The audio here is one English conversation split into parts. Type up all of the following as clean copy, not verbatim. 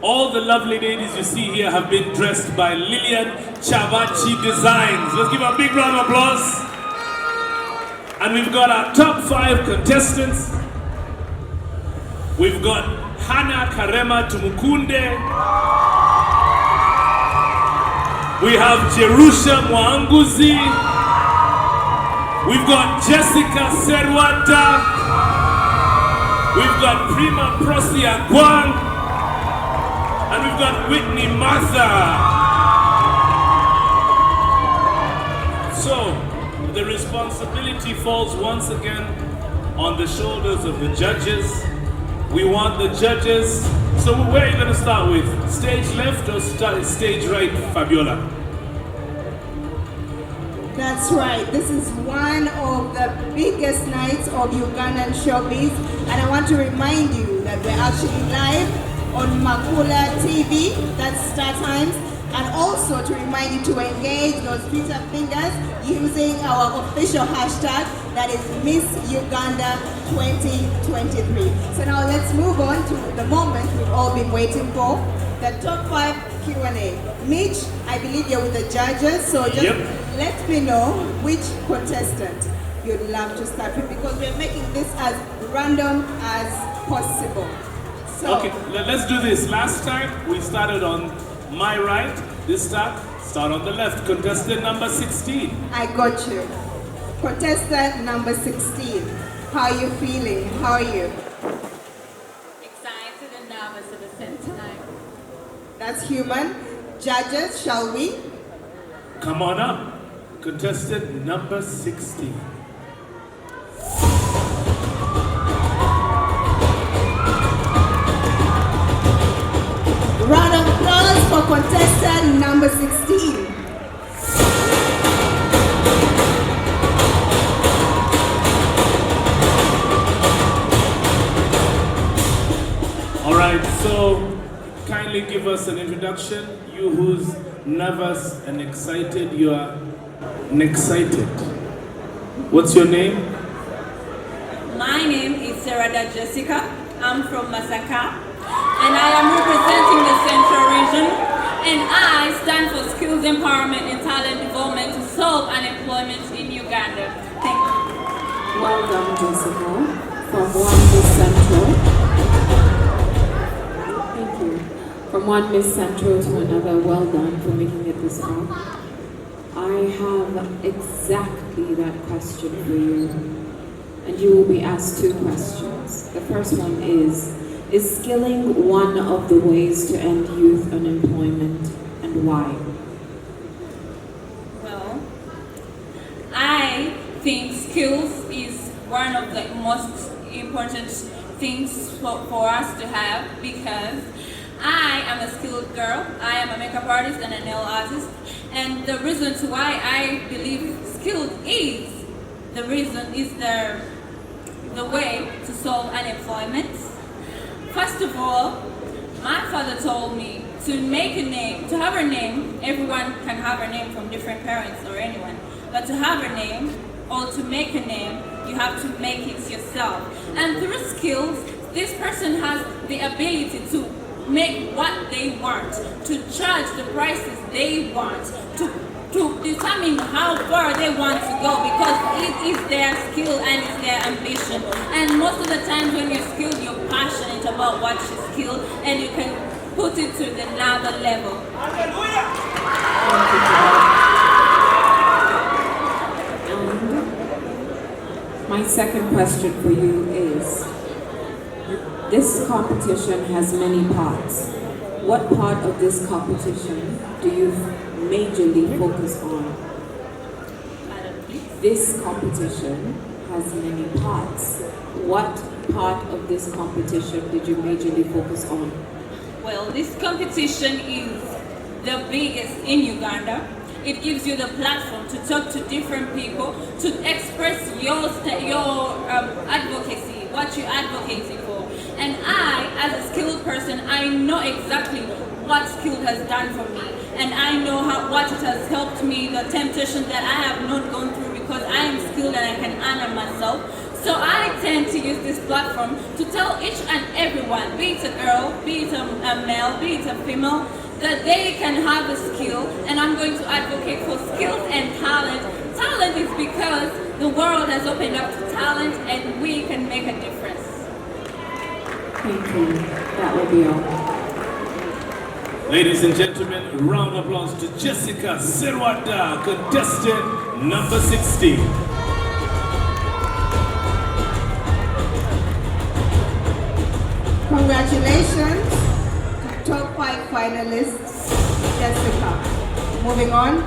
All the lovely ladies you see here have been dressed by Lillian Chavachi Designs. Let's give a big round of applause. And we've got our top 5 contestants. We've got Hannah Karema Tumukunde. We have Jerusha Mwanguzi. We've got Jessica Serwata. We've got Prima Prosia Gwang. And we've got Whitney Martha. So, the responsibility falls once again on the shoulders of the judges. We want the judges. So where are you going to start with? Stage left or stage right, Fabiola? That's right. This is one of the biggest nights of Ugandan showbiz. And I want to remind you that we're actually live on Makula TV, that's Star Times. And also to remind you to engage those Twitter fingers using our official hashtag, that is Miss Uganda 2023. So now let's move on to the moment we've all been waiting for, the top 5 Q&A. Mitch, I believe you're with the judges, so just let me know which contestant you'd love to start with, because we're making this as random as possible. So, okay, let's do this. Last time we started on my right. This time, start on the left. Contestant number 16. I got you. Contestant number 16. How are you feeling? How are you? Excited and nervous at the same time. That's human. Judges, shall we? Come on up. Contestant number 16. Round of applause for contestant number 16. All right, so kindly give us an introduction. You who's nervous and excited, you are excited. What's your name? My name is Serada Jessica. I'm from Masaka. And I am representing the Central Region, and I stand for skills empowerment and talent development to solve unemployment in Uganda. Thank you. Well done, Jessica. From one Miss Central. Thank you. From one Miss Central to another, well done for making it this far. I have exactly that question for you, and you will be asked 2 questions. The first one is skilling one of the ways to end youth unemployment, and why? Well, I think skills is one of the most important things for us to have, because I am a skilled girl. I am a makeup artist and a nail artist, and the reasons why I believe skilled is the way to solve unemployment. First of all, my father told me to make a name, to have a name. Everyone can have a name from different parents or anyone, but to have a name or to make a name, you have to make it yourself. And through skills, this person has the ability to make what they want, to charge the prices they want, to determine how far they want to go, because it is their skill and it's their ambition. And most of the times when you're skilled, you're passionate about what you're skilled, and you can put it to another level. And my second question for you is, this competition has many parts. What part of this competition do you majorly focus on? This competition has many parts. What part of this competition did you majorly focus on? Well, this competition is the biggest in Uganda. It gives you the platform to talk to different people, to express your advocacy, what you're advocating for. And I, as a skilled person, I know exactly what skill has done for me. And I know what it has helped me, the temptation that I have not gone through, because I am skilled and I can honor myself. So I tend to use this platform to tell each and everyone, be it a girl, be it a male, be it a female, that they can have a skill, and I'm going to advocate for skills and talent. Talent is because the world has opened up to talent and we can make a difference. Thank you. That will be all. Ladies and gentlemen, round of applause to Jessica Serwada, contestant number 60. Congratulations to top 5 finalists, Jessica. Moving on.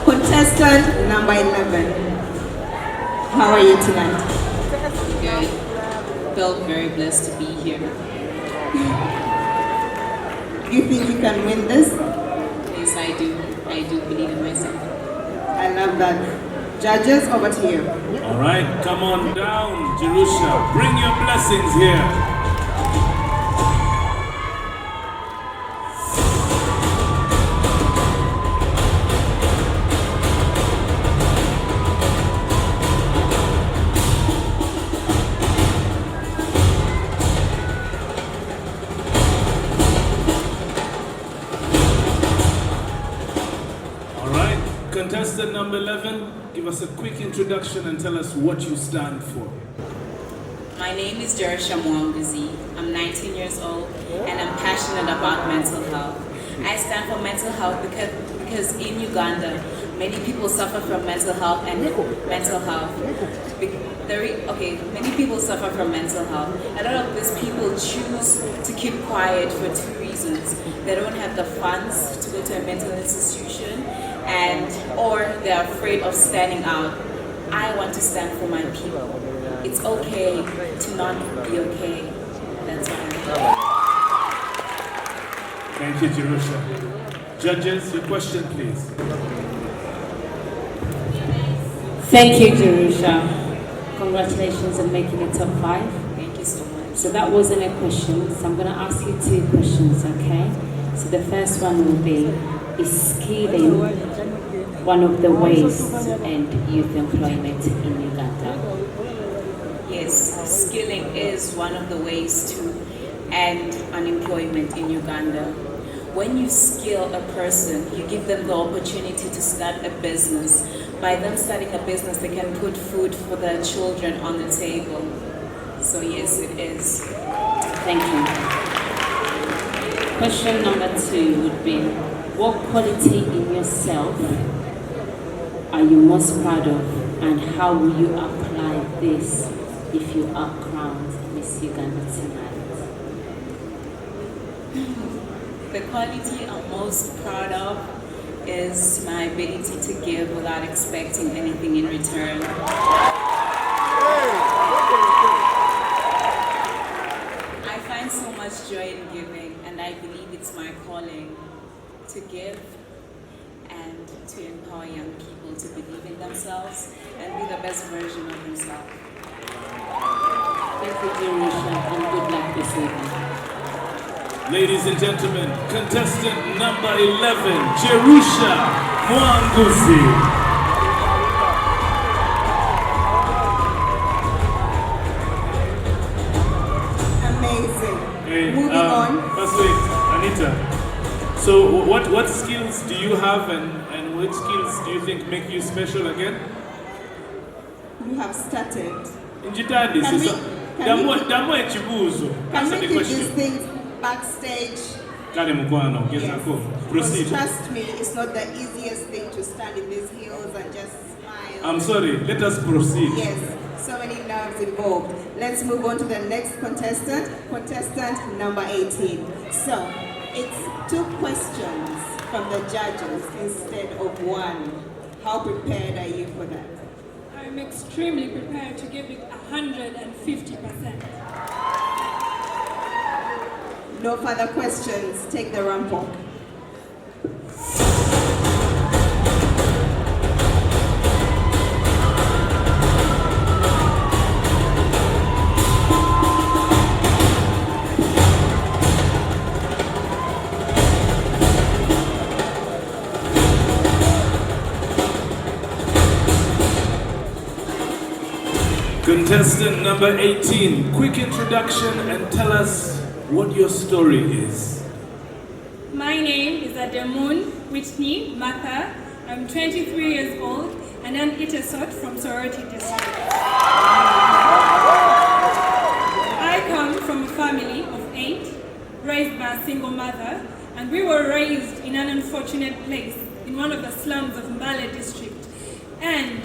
Contestant number 11. How are you tonight? Good. Felt very blessed to be here. You think you can win this? Yes, I do. I do believe in myself. I love that. Judges, over to you. All right, come on down, Jerusha. Bring your blessings here. Contestant number 11, give us a quick introduction and tell us what you stand for. My name is Jerusha Mwanguzi. I'm 19 years old and I'm passionate about mental health. I stand for mental health because in Uganda, many people suffer from mental health and mental health. Many people suffer from mental health. A lot of these people choose to keep quiet for 2 reasons. They don't have the funds to go to a mental institution, or they're afraid of standing out. I want to stand for my people. It's okay to not be okay. That's what I'm. Thank you, Jerusha. Judges, your question, please. Thank you, Jerusha. Congratulations on making it top 5. Thank you so much. So that wasn't a question, so I'm going to ask you 2 questions, okay? So the first one will be, is skilling one of the ways to end youth employment in Uganda? Yes, skilling is one of the ways to end unemployment in Uganda. When you skill a person, you give them the opportunity to start a business. By them starting a business, they can put food for their children on the table. So yes, it is. Thank you. Question number 2 would be, what quality in yourself are you most proud of, and how will you apply this if you are crowned Miss Uganda tonight? The quality I'm most proud of is my ability to give without expecting anything in return. I find so much joy in giving, and I believe it's my calling to give and to empower young people to believe in themselves and be the best version of themselves. Thank you, Jerusha, and good luck this evening. Ladies and gentlemen, contestant number 11, Jerusha Mwanguzi. Amazing. Hey, Moving on. First wait, Anita. So what skills do you have, and which skills do you think make you special again? You have started. Njitadi, Can we- sisa. can we- Damu echibuzo. Can Answer we the keep these question. things backstage? Kale mkwano, Yes. gezako. Because Proceed. trust me, it's not the easiest thing to stand in these hills and just smile. I'm sorry, let us proceed. Yes, so many nerves involved. Let's move on to the next contestant, contestant number 18. So, it's 2 questions from the judges instead of 1. How prepared are you for that? I'm extremely prepared to give it 150%. No further questions, take the rampok. Contestant number 18, quick introduction and tell us what your story is. My name is Ademun Whitney Martha. I'm 23 years old and an Itesot from Sorority District. I come from a family of 8, raised by a single mother, and we were raised in an unfortunate place in one of the slums of Mbale District. And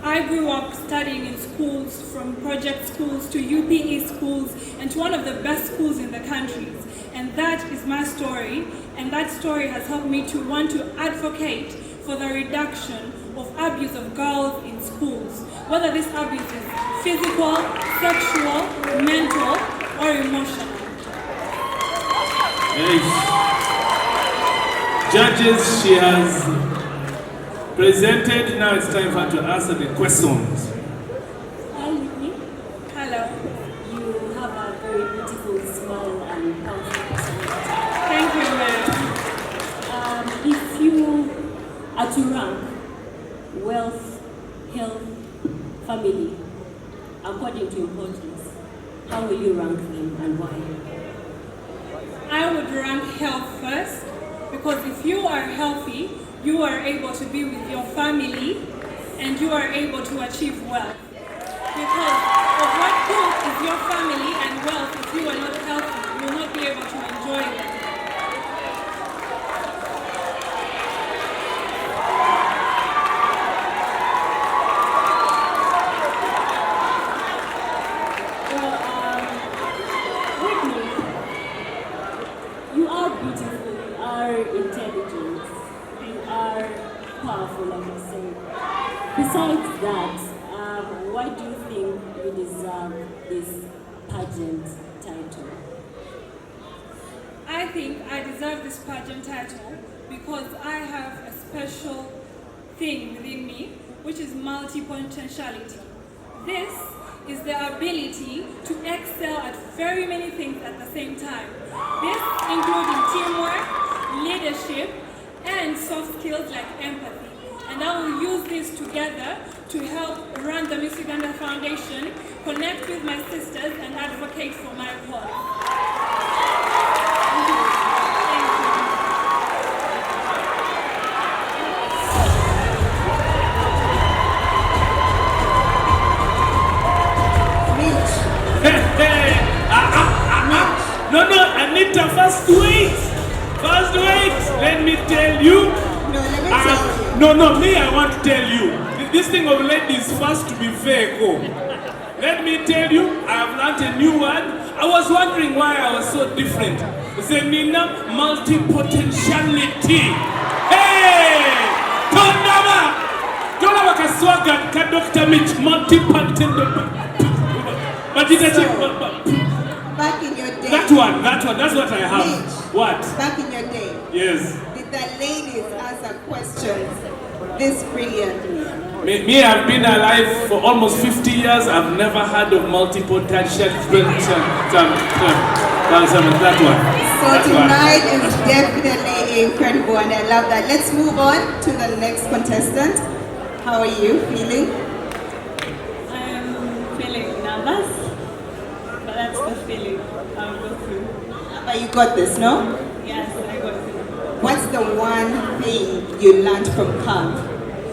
I grew up studying in schools, from project schools to UPE schools, and to one of the best schools in the country. And that is my story, and that story has helped me to want to advocate for the reduction of abuse of girls in schools, whether this abuse is physical, sexual, mental, or emotional. Yes. Judges, she has presented. Now it's time for her to answer the questions. Hi, Whitney. Hello. You have a very beautiful smile and powerful personality. Thank you, ma'am. If you are to rank wealth, health, family, according to importance, how will you rank them and why? I would rank health first, because if you are healthy, you are able to be with your family and you are able to achieve wealth. Because of what good is your family and wealth if you are not healthy, you will not be able to enjoy them. Whitney, you are beautiful, you are intelligent, you are powerful, like I said. Besides that, why do you think you deserve this pageant title? I think I deserve this pageant title because I have a special thing within me, which is multi-potentiality. This is the ability to excel at very many things at the same time. This including teamwork, leadership, and soft skills like empathy. And I will use this together to help run the Miss Uganda Foundation, connect with my sisters, and advocate for my cause. No, Anita, first wait. Let me tell you. No, let me tell you. Me, I want to tell you. This thing of ladies first to be fair, go. Let me tell you, I have learned a new word. I was wondering why I was so different. Zemina, multi-potentiality. Hey! Tonama kaswaga ka Dr. Mitch, multi-potentiality. Back in your day. That's what I have. Mitch, What? back in your day, Yes. did the ladies answer questions this brilliantly? Me, I've been alive for almost 50 years. I've never heard of multi-potential. That one. So tonight is definitely incredible and I love that. Let's move on to the next contestant. How are you feeling? I'm feeling nervous, but that's the feeling I'll go through. But you got this, no? Yes, I got through. What's the one thing you learned from camp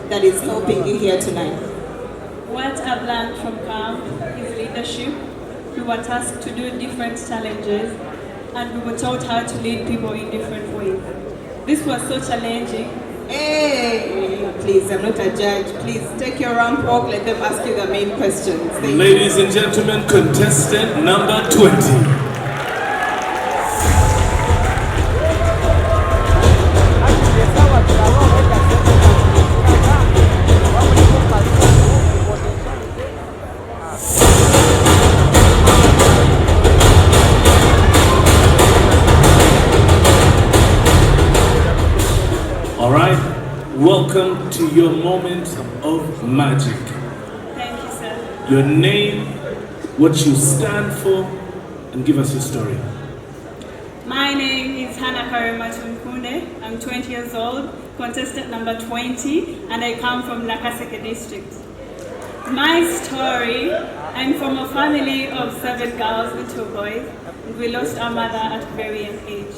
that is helping you here tonight? What I've learned from camp is leadership. We were tasked to do different challenges, and we were taught how to lead people in different ways. This was so challenging. Hey, please, I'm not a judge. Please take your round walk, let them ask you the main questions. Ladies and gentlemen, contestant number 20. Welcome to your moment of magic. Thank you, sir. Your name, what you stand for, and give us your story. My name is Hannah Karematunkunde. I'm 20 years old, contestant number 20, and I come from Nakaseke district. My story, I'm from a family of 7 girls and 2 boys. And we lost our mother at a very young age.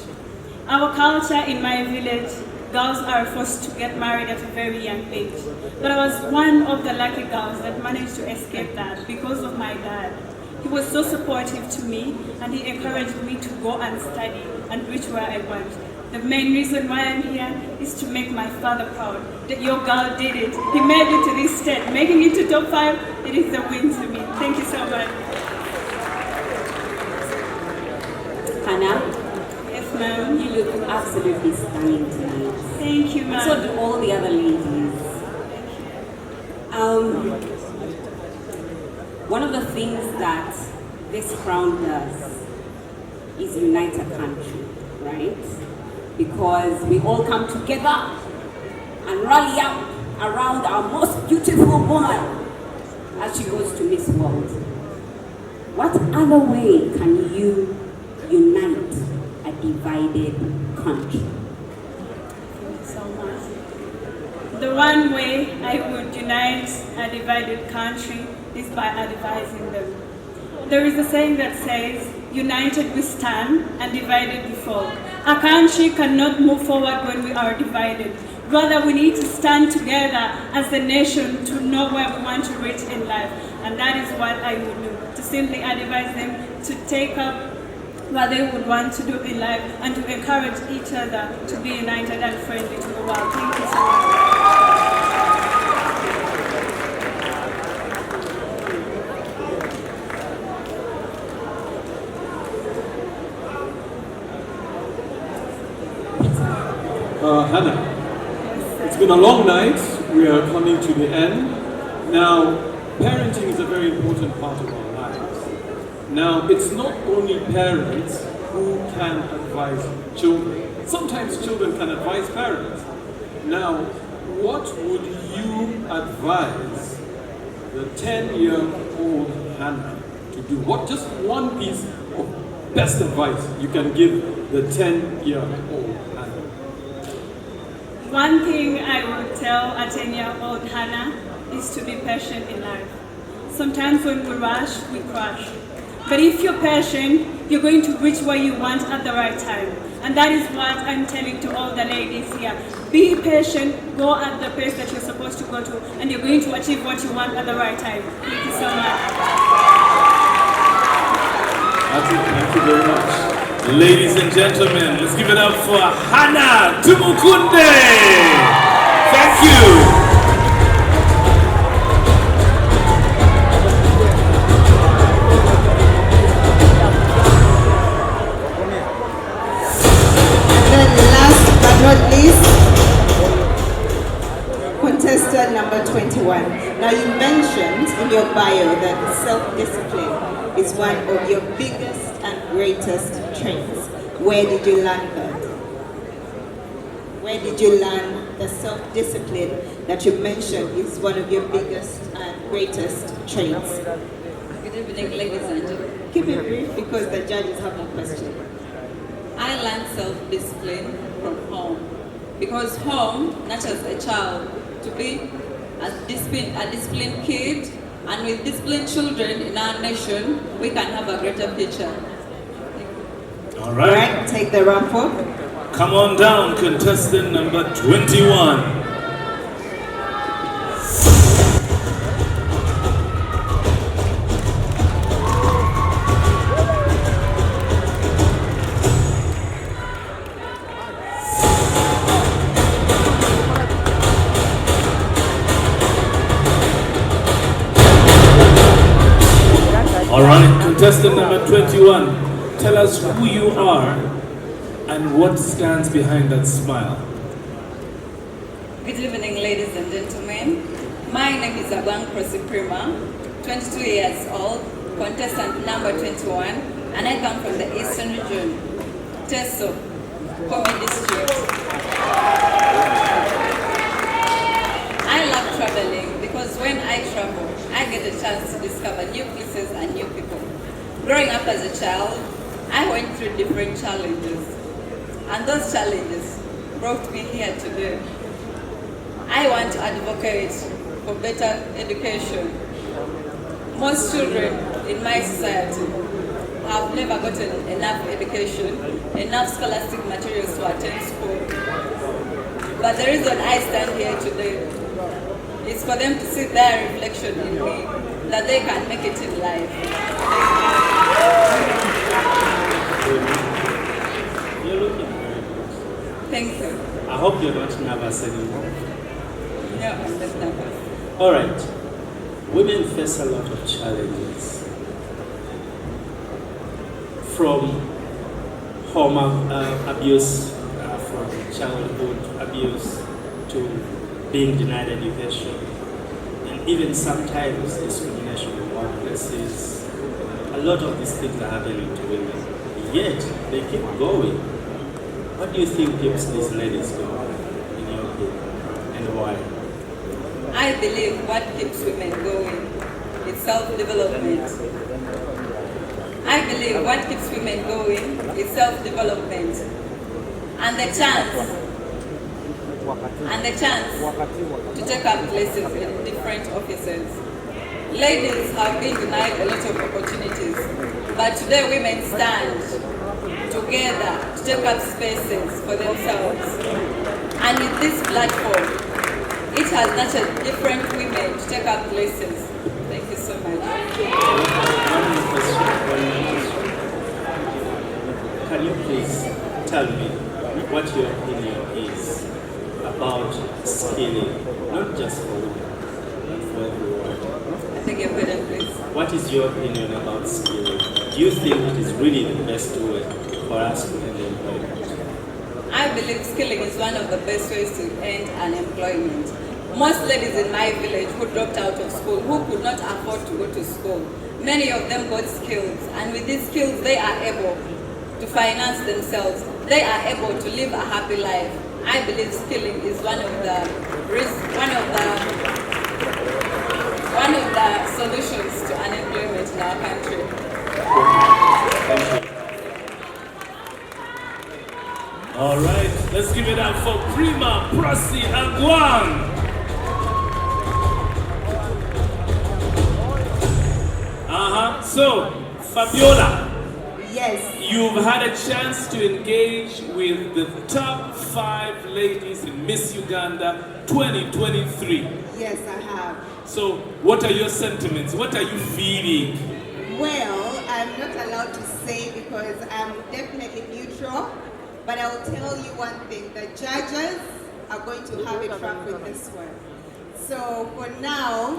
Our culture in my village, girls are forced to get married at a very young age. But I was one of the lucky girls that managed to escape that because of my dad. He was so supportive to me and he encouraged me to go and study and reach where I want. The main reason why I'm here is to make my father proud that your girl did it. He made it to this state, making it to top 5. It is a win to me. Thank you so much. Hannah, Yes, ma'am. you look absolutely stunning tonight. Thank you, ma'am. So do all the other ladies. One of the things that this crown does is unite a country, right? Because we all come together and rally up around our most beautiful woman as she goes to Miss World. What other way can you unite a divided country? Thank you so much. The one way I would unite a divided country is by advising them. There is a saying that says, united we stand and divided we fall. A country cannot move forward when we are divided. Rather, we need to stand together as a nation to know where we want to reach in life. And that is what I would do, to simply advise them to take up what they would want to do in life and to encourage each other to be united and friendly to the world. Thank you so much. Hannah, it's been a long night. We are coming to the end. Now, parenting is a very important part of our lives. Now, it's not only parents who can advise children. Sometimes children can advise parents. Now, what would you advise the 10-year-old Hannah to do? What just one piece of best advice you can give the 10-year-old Hannah? One thing I would tell a 10-year-old Hannah is to be patient in life. Sometimes when we rush, we crash. But if you're patient, you're going to reach where you want at the right time. And that is what I'm telling to all the ladies here. Be patient, go at the pace that you're supposed to go to, and you're going to achieve what you want at the right time. Thank you so much. Thank you very much. Ladies and gentlemen, let's give it up for Hannah Tumukunde. Thank you. And then last but not least, contestant number 21. Now you mentioned in your bio that self-discipline is one of your biggest and greatest traits. Where did you learn that? Where did you learn the self-discipline that you mentioned is one of your biggest and greatest traits? Good evening, ladies and gentlemen. Keep it brief because the judges have a question. I learned self-discipline from home because home nurtures a child to be a disciplined kid, and with disciplined children in our nation, we can have a greater future. All right. Take the ramp up. Come on down, contestant number 21. All right, contestant number 21. Tell us who you are and what stands behind that smile. Good evening, ladies and gentlemen. My name is Abang Prima, 22 years old, contestant number 21, and I come from the Eastern region, Teso, Komi district. I love traveling because when I travel, I get a chance to discover new places and new people. Growing up as a child, I went through different challenges, and those challenges brought me here today. I want to advocate for better education most children in my society have never gotten enough education, enough scholastic materials to attend school. But the reason I stand here today is for them to see their reflection in me, that they can make it in life. You're looking very good. Thank you. I hope you're not nervous anymore. No, I'm not nervous. All right. Women face a lot of challenges. From home abuse, from childhood abuse, to being denied education, and even sometimes discrimination in workplaces. A lot of these things are happening to women, yet they keep going. What do you think keeps these ladies going, in your opinion, and why? I believe what keeps women going is self-development. I believe what keeps women going is self-development and the chance to take up places in different offices. Ladies have been denied a lot of opportunities, but today women stand together to take up spaces for themselves. And with this platform, it has nurtured different women to take up places. Thank you so much. One more question. Can you please tell me what your opinion is about skilling, not just for women, but for everyone? I think you're better, please. What is your opinion about skilling? Do you think it is really the best way for us to end employment? I believe skilling is one of the best ways to end unemployment. Most ladies in my village who dropped out of school, who could not afford to go to school, many of them got skills, and with these skills they are able to finance themselves. They are able to live a happy life. I believe skilling is one of the solutions to unemployment in our country. Thank you. All right, let's give it up for Prima, Prosi, and Guan. So, Fabiola. Yes. You've had a chance to engage with the top 5 ladies in Miss Uganda 2023. Yes, I have. So, what are your sentiments? What are you feeling? Well, I'm not allowed to say because I'm definitely neutral, but I will tell you one thing. The judges are going to have a track with this one. So, for now,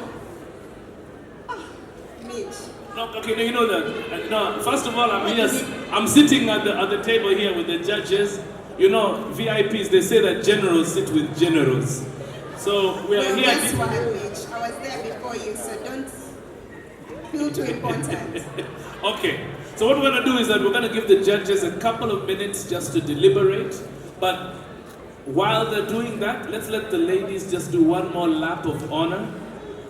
Mitch. No, okay, no, you know that. No, first of all, I'm sitting at the table here with the judges. You know, VIPs, they say that generals sit with generals. So we are here. Guess what, Mitch? I was there before you, so don't feel too important. Okay, so what we're going to do is that we're going to give the judges a couple of minutes just to deliberate. But while they're doing that, let's let the ladies just do one more lap of honor.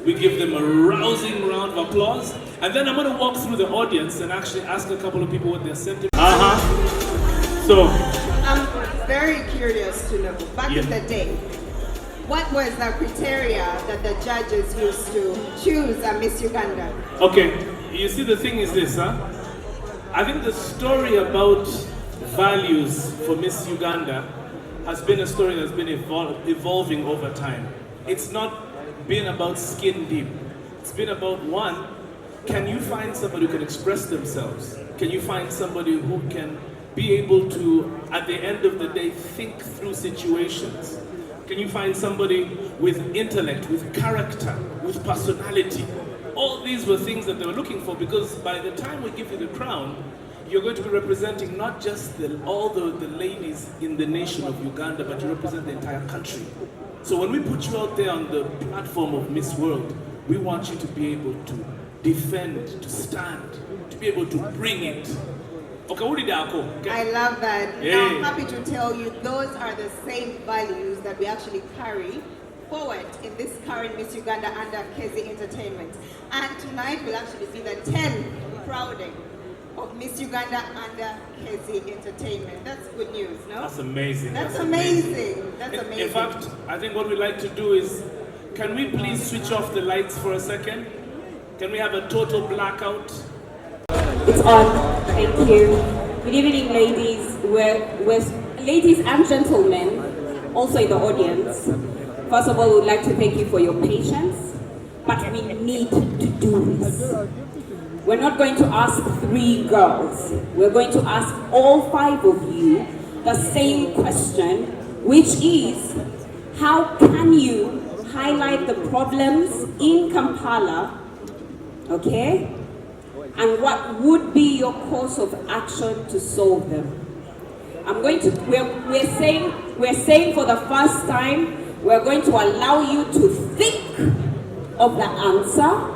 We give them a rousing round of applause. And then I'm going to walk through the audience and actually ask a couple of people what their sentiment. So, I'm very curious to know, back in the day, what was the criteria that the judges used to choose a Miss Uganda? Okay, you see the thing is this, I think the story about values for Miss Uganda has been a story that's been evolving over time. It's not been about skin deep. It's been about, one, can you find somebody who can express themselves? Can you find somebody who can be able to, at the end of the day, think through situations? Can you find somebody with intellect, with character, with personality? All these were things that they were looking for, because by the time we give you the crown, you're going to be representing not just all the ladies in the nation of Uganda, but you represent the entire country. So when we put you out there on the platform of Miss World, we want you to be able to defend, to stand, to be able to bring it. Okay, I love that. Yeah. Now I'm happy to tell you those are the same values that we actually carry forward in this current Miss Uganda under Kezi Entertainment. And tonight will actually be the 10th crowning of Miss Uganda under Kezi Entertainment. That's good news, no? That's amazing. That's amazing. That's amazing. In fact, I think what we like to do is, can we please switch off the lights for a second? Can we have a total blackout? It's on. Thank you. Good evening, ladies. Ladies and gentlemen, also in the audience. First of all, we'd like to thank you for your patience, but we need to do this. We're not going to ask 3 girls. We're going to ask all 5 of you the same question, which is, how can you highlight the problems in Kampala, okay? And what would be your course of action to solve them? We're saying for the first time, we're going to allow you to think of the answer,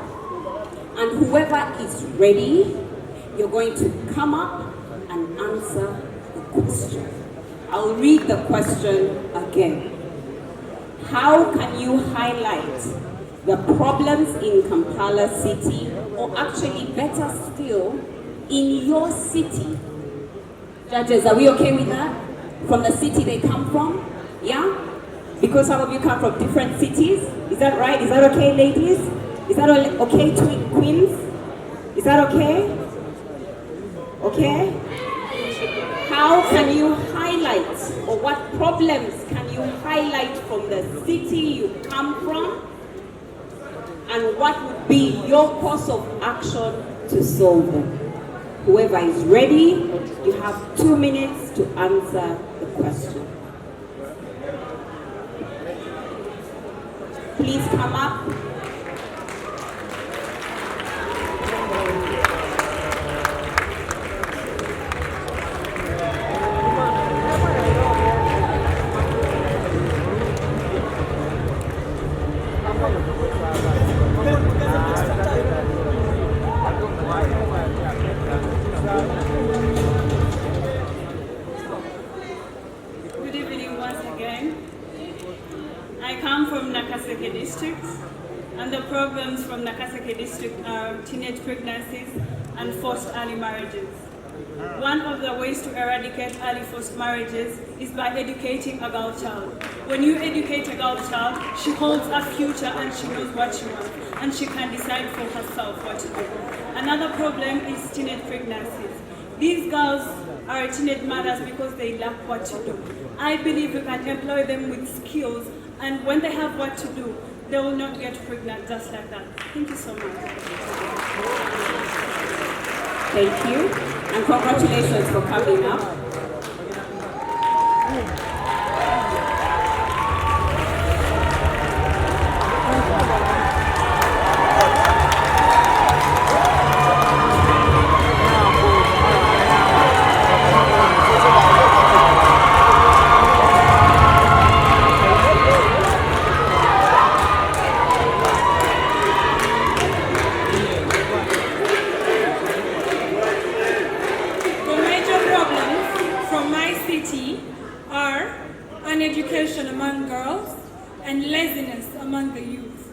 and whoever is ready, you're going to come up and answer the question. I'll read the question again. How can you highlight the problems in Kampala city, or actually better still, in your city? Judges, are we okay with that? From the city they come from? Yeah? Because some of you come from different cities. Is that right? Is that okay, ladies? Is that okay, twin queens? Is that okay? Okay? How can you highlight, or what problems can you highlight from the city you come from? And what would be your course of action to solve them? Whoever is ready, you have 2 minutes to answer the question. Please come up. Good evening once again. I come from Nakaseke district, and the problems from Nakaseke district are teenage pregnancies and forced early marriages. One of the ways to eradicate early forced marriages is by educating a girl child. When you educate a girl child, she holds a future and she knows what she wants, and she can decide for herself what to do. Another problem is teenage pregnancies. These girls are teenage mothers because they lack what to do. I believe we can employ them with skills, and when they have what to do, they will not get pregnant just like that. Thank you so much. Thank you, and congratulations for coming up. Uneducation among girls and laziness among the youth.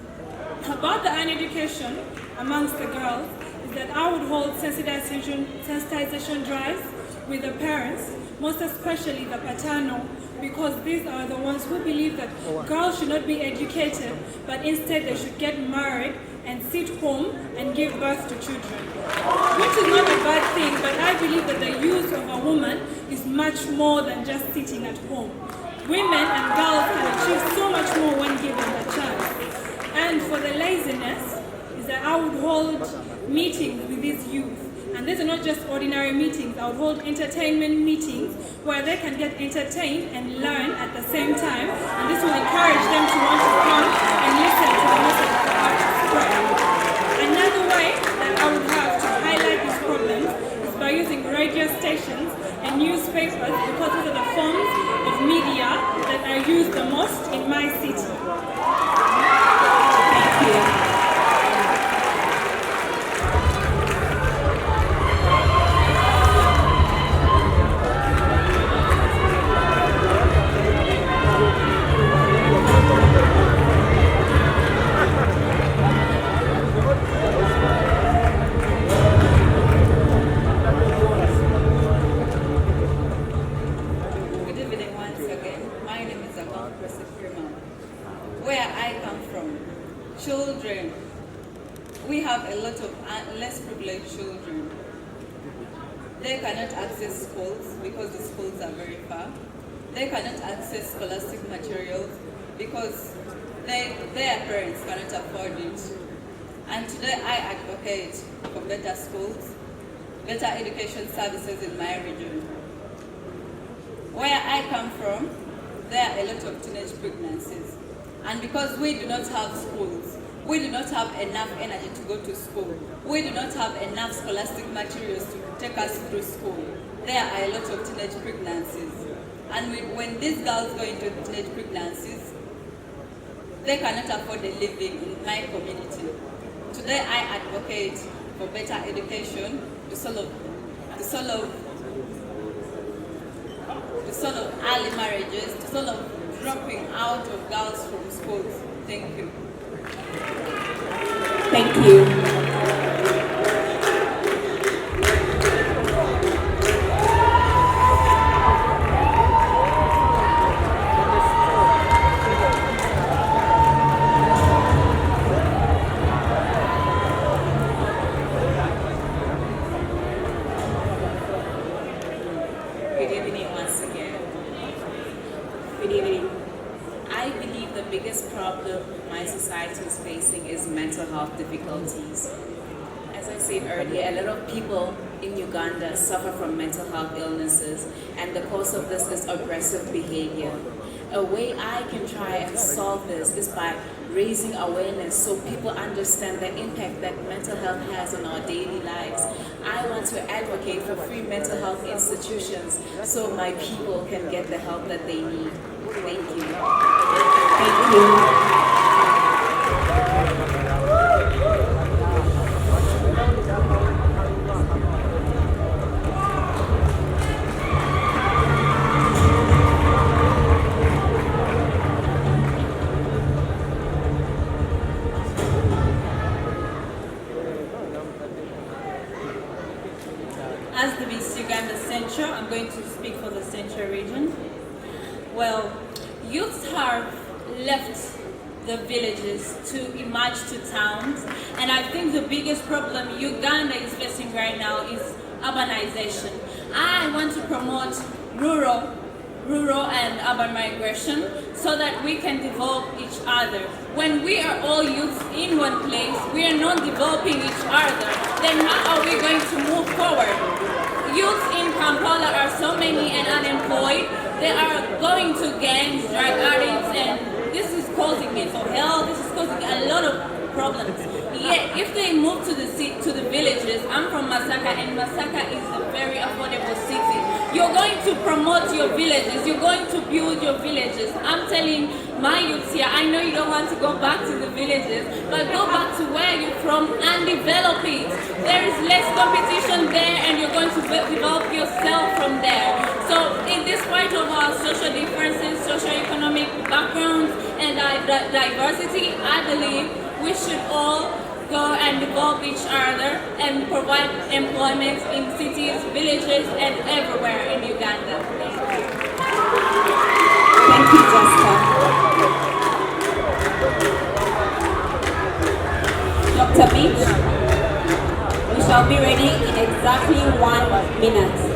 About the uneducation amongst the girls is that I would hold sensitization drives with the parents, most especially the paternal, because these are the ones who believe that girls should not be educated, but instead they should get married and sit home and give birth to children. Which is not a bad thing, but I believe that the use of a woman is much more than just sitting at home. Women and girls can achieve so much more when given the chance. And for the laziness, is that I would hold meetings with these youth. And these are not just ordinary meetings. I would hold entertainment meetings where they can get entertained and learn at the same time. And this will encourage them to want to come and listen to the message that I have to spread. Another way that I would have to highlight these problems is by using radio stations and newspapers, because these are the forms of media that are used the most in my city. Thank you. Where They cannot access schools because the schools are very far. They cannot access scholastic materials because their parents cannot afford it. And today I advocate for better schools, better education services in my region. Where I come from, there are a lot of teenage pregnancies. And because we do not have schools, we do not have enough energy to go to school, we do not have enough scholastic materials to take us through school, there are a lot of teenage pregnancies. And when these girls go into teenage pregnancies, they cannot afford a living in my community. Today I advocate for better education to solve early marriages, to solve dropping out of girls from schools. Thank you. Thank you. Good evening once again. Good evening. I believe the biggest problem my society is facing is mental health difficulties. As I said earlier, a lot of people in Uganda suffer from mental health illnesses, and the cause of this is aggressive behavior. A way I can try and solve this is by raising awareness so people understand the impact that mental health has on our daily lives. I want to advocate for free mental health institutions so my people can get the help that they need. Thank you. Thank you. As the Miss Uganda Central, I'm going to speak for the Central region. Well, youths have left the villages to emerge to towns, and I think the biggest problem Uganda is facing right now is urbanization. I want to promote rural and urban migration so that we can develop each other. When we are all youths in one place, we are not developing each other, then how are we going to move forward? Youths in Kampala are so many and unemployed. They are going to gangs, drug addicts, and this is causing mental health, this is causing a lot of problems. Yet, if they move to the villages, I'm from Masaka, and Masaka is a very affordable city. You're going to promote your villages, you're going to build your villages. I'm telling my youths here, I know you don't want to go back to the villages, but go back to where you're from and develop it. There is less competition there, and you're going to develop yourself from there. So, in despite of our social differences, socio-economic backgrounds, and diversity, I believe we should all go and develop each other and provide employment in cities, villages, and everywhere in Uganda. Thank you, Jessica. Dr. Mitch, we shall be ready in exactly 1 minute.